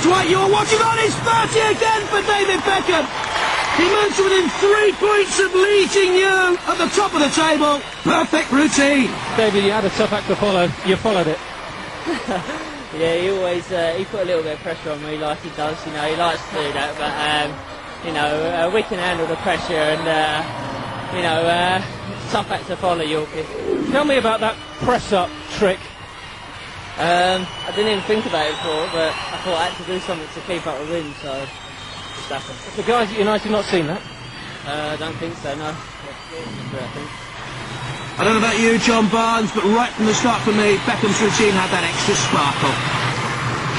Dwight Yorke watching on his 30 again for David Beckham. He moves to within 3 points of Lee Jinyu at the top of the table. Perfect routine. David, you had a tough act to follow. You followed it. Yeah, he always he put a little bit of pressure on me, like he does. You know, he likes to do that, but you know, we can handle the pressure, and you know, tough act to follow, Yorkie. Tell me about that press-up trick. I didn't even think about it before, but I thought I had to do something to keep up the wind, so just happened. The guys at United not seen that? I don't think so, no. I don't know about you, John Barnes, but right from the start for me, Beckham's routine had that extra sparkle.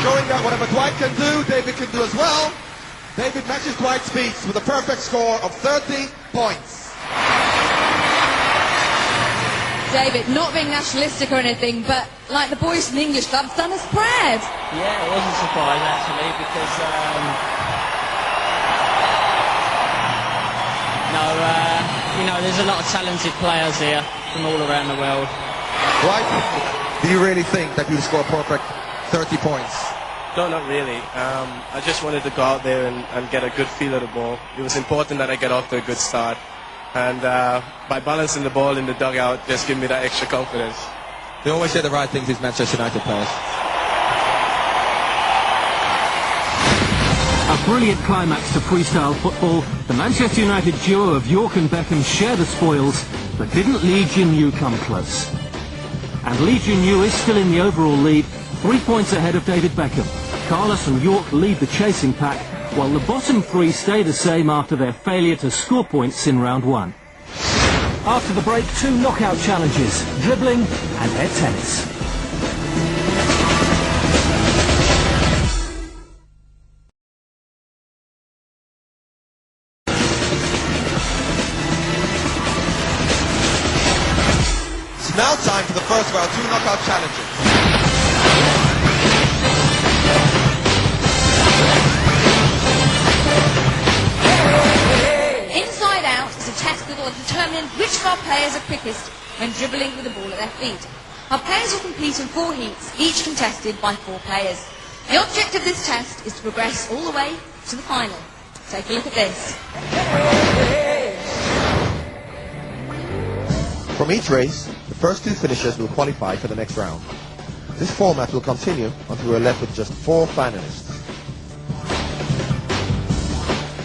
Showing that whatever Dwight can do, David can do as well. David matches Dwight's speeds with a perfect score of 30 points. David, not being nationalistic or anything, but like the boys in the English club's done a spread. Yeah, it was a surprise actually, because you know, there's a lot of talented players here from all around the world. Dwight, do you really think that you score a perfect 30 points? No, not really. I just wanted to go out there and get a good feel of the ball. It was important that I get off to a good start. And by balancing the ball in the dugout, just give me that extra confidence. They always say the right things, these Manchester United players. A brilliant climax to freestyle football. The Manchester United duo of Yorke and Beckham share the spoils, but didn't Lee Jinyu come close? And Lee Jinyu is still in the overall lead, 3 points ahead of David Beckham. Carlos and Yorke lead the chasing pack, while the bottom three stay the same after their failure to score points in round one. After the break, 2 knockout challenges, dribbling and head tennis. It's now time for the first of our 2 knockout challenges. Inside Out is a test that will determine which of our players are quickest when dribbling with the ball at their feet. Our players will compete in 4 heats, each contested by 4 players. The object of this test is to progress all the way to the final. Take a look at this. From each race, the first 2 finishers will qualify for the next round. This format will continue until we're left with just 4 finalists.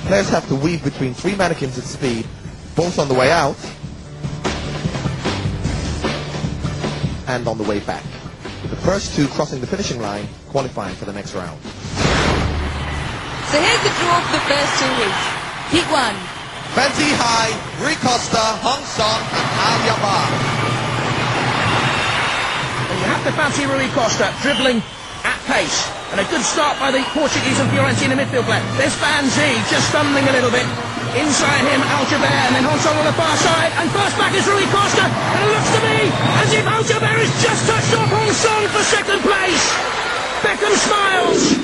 Players have to weave between 3 mannequins at speed, both on the way out and on the way back, with the first 2 crossing the finishing line, qualifying for the next round. So here's the draw for the first 2 heats. Heat 1. Fenty High, Rui Costa, Hong Song and Al Yabar. You have to fancy Rui Costa dribbling at pace. And a good start by the Portuguese and Fiorentina midfield player. There's Banzi just stumbling a little bit. Inside him, Aljaber, and then Hong Song on the far side. And first back is Rui Costa. And it looks to me as if Aljaber has just touched off Hong Song for second place. Beckham smiles.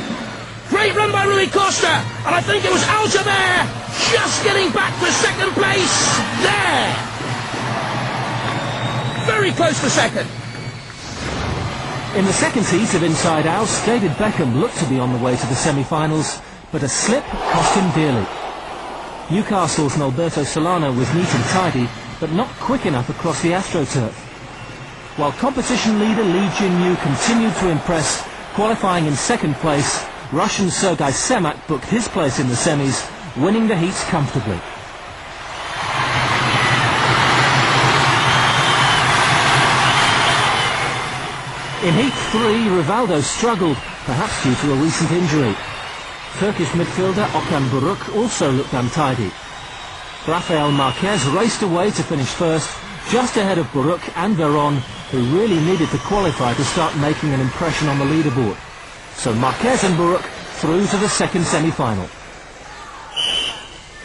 Great run by Rui Costa. And I think it was Aljaber just getting back for second place. There. Very close for second. In the second heat of Inside Out, David Beckham looked to be on the way to the semi-finals, but a slip cost him dearly. Newcastle's Alberto Solano was neat and tidy, but not quick enough across the AstroTurf. While competition leader Lee Jinyu continued to impress, qualifying in second place, Russian Sergei Semak booked his place in the semis, winning the heats comfortably. In Heat 3, Rivaldo struggled, perhaps due to a recent injury. Turkish midfielder Okan Buruk also looked untidy. Rafael Marquez raced away to finish first, just ahead of Buruk and Veron, who really needed to qualify to start making an impression on the leaderboard. So Marquez and Buruk through to the second semi-final.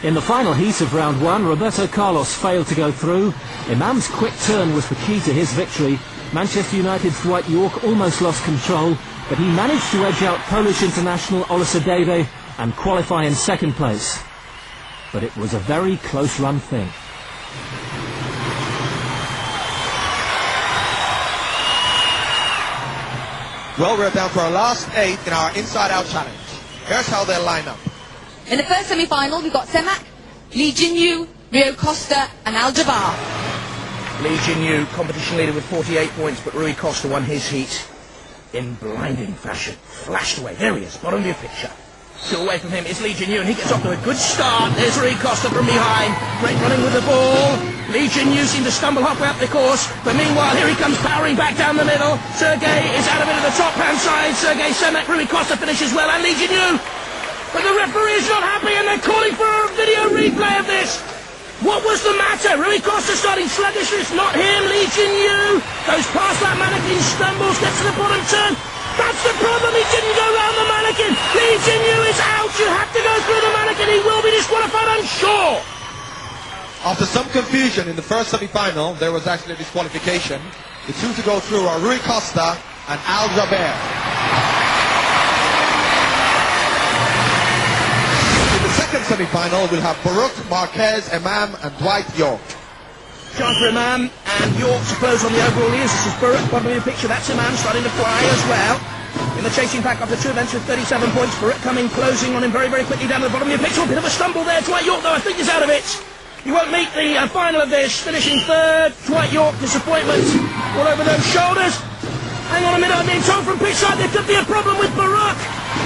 In the final heat of round 1, Roberto Carlos failed to go through. Emam's quick turn was the key to his victory. Manchester United's Dwight Yorke almost lost control, but he managed to edge out Polish international Olusadebe and qualify in second place. But it was a very close-run thing. Well, we're down to our last 8 in our Inside Out challenge. Here's how they'll line up. In the first semi-final, we've got Semak, Jinyu, Rui Costa and Al-Jabbar. Jinyu, competition leader with 48 points, but Rui Costa won his heat in blinding fashion. Flashed away. There he is, bottom of your picture. Still away from him is Jinyu, and he gets off to a good start. There's Rui Costa from behind. Great running with the ball. Jinyu seemed to stumble halfway up the course, but meanwhile here he comes powering back down the middle. Sergei is out of it at the top-hand side. Sergei Semak, Rui Costa finishes well, and Jinyu. But the referee is not happy, and they're calling for a video replay of this. What was the matter? Rui Costa starting sluggishness, not him. Jinyu goes past that mannequin, stumbles, gets to the bottom turn. That's the problem, he didn't go round the mannequin. Jinyu is out, you have to go through the mannequin, he will be disqualified, I'm sure. After some confusion in the first semi-final, there was actually a disqualification. The two to go through are Rui Costa and Al-Jabbar. In the second semi-final, we'll have Baruch, Marquez, Emam and Dwight Yorke. Chance for Emam and Yorke to close on the overall leaders. This is Baruch, bottom of your picture, that's Emam starting to fly as well. In the chasing pack after two events with 37 points, Baruch coming, closing on him very, very quickly down to the bottom of your picture. A bit of a stumble there, Dwight Yorke though I think is out of it. He won't meet the final of this, finishing third. Dwight Yorke, disappointment all over those shoulders. Hang on a minute, I'm being told from pitch side there could be a problem with Baruch.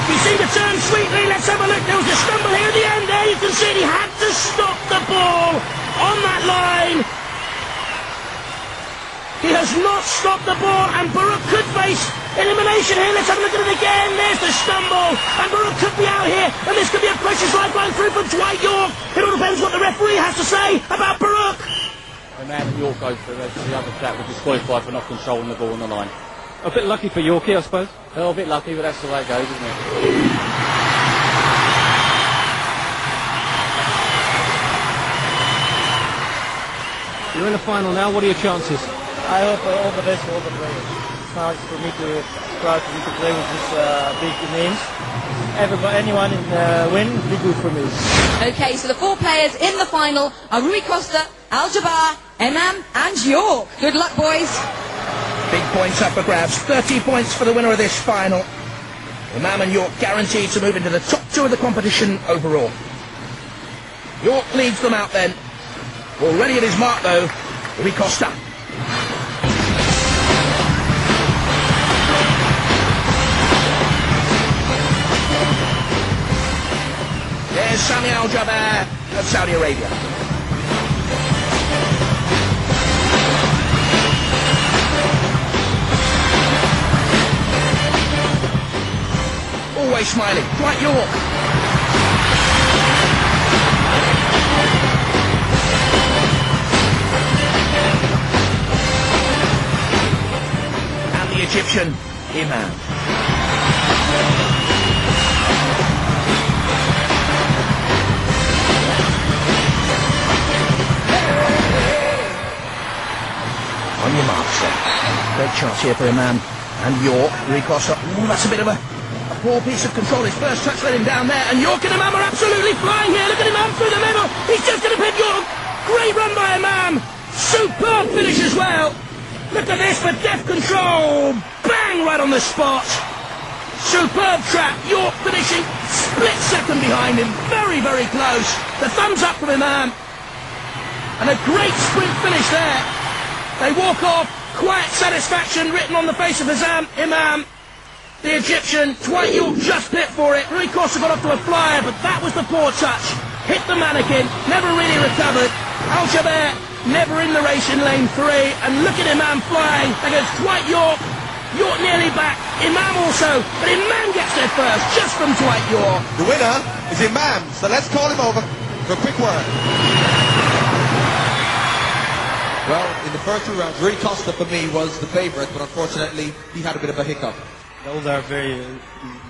He seemed to turn sweetly, let's have a look. There was a stumble here at the end, there you can see it. He had to stop the ball on that line. He has not stopped the ball, and Baruch could face elimination here. Let's have a look at it again. There's the stumble, and Baruch could be out here, and this could be a precious lifeline through for Dwight Yorke. It all depends what the referee has to say about Baruch. Emam and Yorke go through, as the other chap was disqualified for not controlling the ball on the line. A bit lucky for Yorke, I suppose. Well, a bit lucky, but that's the way it goes, isn't it? You're in the final now, what are your chances? I hope all the best for all the players. It's nice for me to proud for me to play with these big names. Anyone in win would be good for me. Okay, so the four players in the final are Rui Costa, Al-Jabbar, Emam and Yorke. Good luck, boys. Big points up for grabs. 30 points for the winner of this final. Emam and Yorke guaranteed to move into the top two of the competition overall. Yorke leads them out then. Already at his mark though, Rui Costa. There's Sami Al-Jabbar of Saudi Arabia. Always smiling, Dwight Yorke. And the Egyptian, Emam. On your mark, sir. Great chance here for Emam and Yorke. Rui Costa. Ooh, that's a bit of a poor piece of control. His first touch let him down there, and Yorke and Emam are absolutely flying here. Look at Emam through the middle. He's just going to pin Yorke. Great run by Emam. Superb finish as well. Look at this for deft control. Bang, right on the spot. Superb trap. Yorke finishing split second behind him. Very, very close. The thumbs up from Emam. And a great sprint finish there. They walk off. Quiet satisfaction written on the face of Hazem Emam. The Egyptian, Dwight Yorke just bit for it. Rui Costa got off to a flyer, but that was the poor touch. Hit the mannequin, never really recovered. Al-Jabbar never in the race in lane 3. And look at Emam flying. There goes Dwight Yorke. Yorke nearly back. Emam also. But Emam gets there first, just from Dwight Yorke. The winner is Emam, so let's call him over for a quick word. Well, in the first two rounds, Rui Costa for me was the favourite, but unfortunately he had a bit of a hiccup. Those are very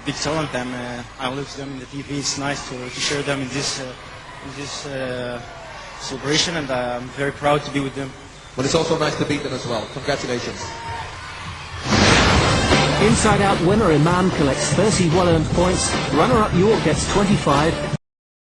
big talent, and I look at them in the TV. It's nice to share them in this celebration, and I'm very proud to be with them. But it's also nice to beat them as well. Congratulations. Inside-out winner Emam collects 31 earned points. Runner-up Yorke gets 25.